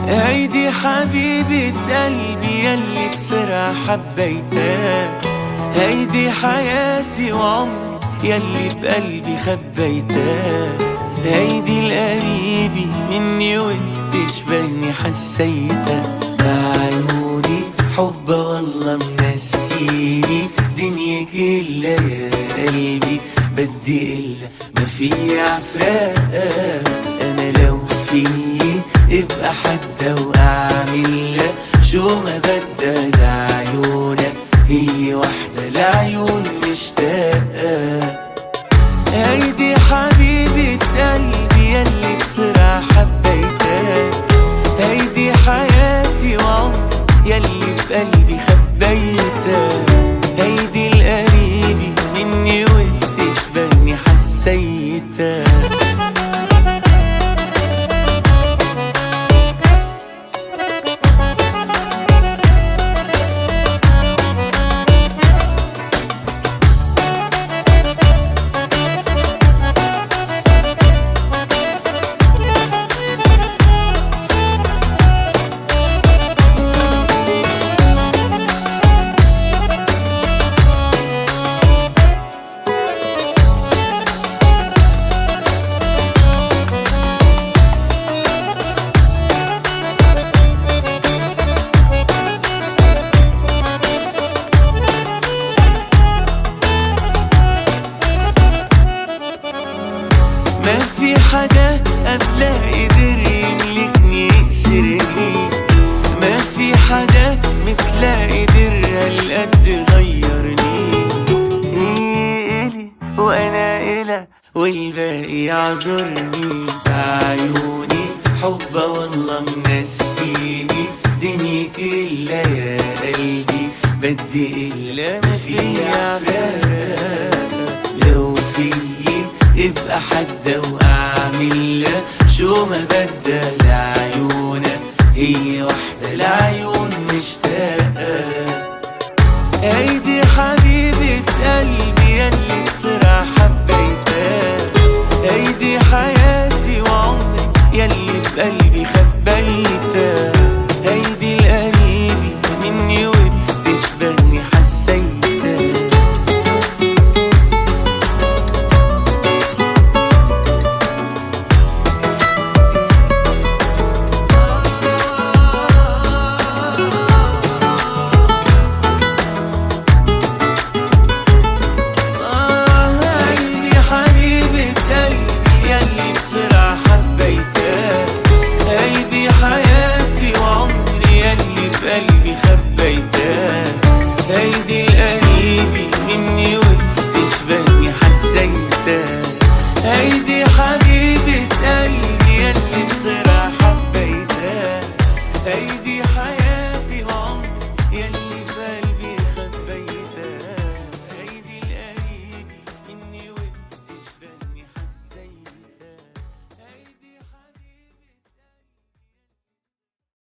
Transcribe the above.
هيدي حبيبة قلبي يلي بسرعة حبيتها، هيدي حياتي وعمري يلي بقلبي خبيتها، هيدي القريبة مني وبتشبهني حسيتها. بعيوني حبها والله منسيني دنيا كلها يا قلبي، بدي إلا ما في عفراق. أنا لو فيي ابقى حدا وأعملها شو ما بدها، ده عيونها هي وحدة لعيون مشتاقة. هيدي حبيبة قلبي يلي بسرعة حبيتها، هيدي حياتي وعمري يلي بقلبي خبيتها، هيدي القريبة مني وبتشبهني حسيتها. ما في حدا قبلها قدر يملكني يأسرني، ما في حدا مثلها قدر هالقد غيرني. هي إلي وأنا إلها والباقي يعذرني. بعيوني حبها والله منسيني دنيا كلها يا قلبي، بدي إلا ما في عفراق. لو فيي ابقى حدا وأعملها شو ما بدها، لعيونها هي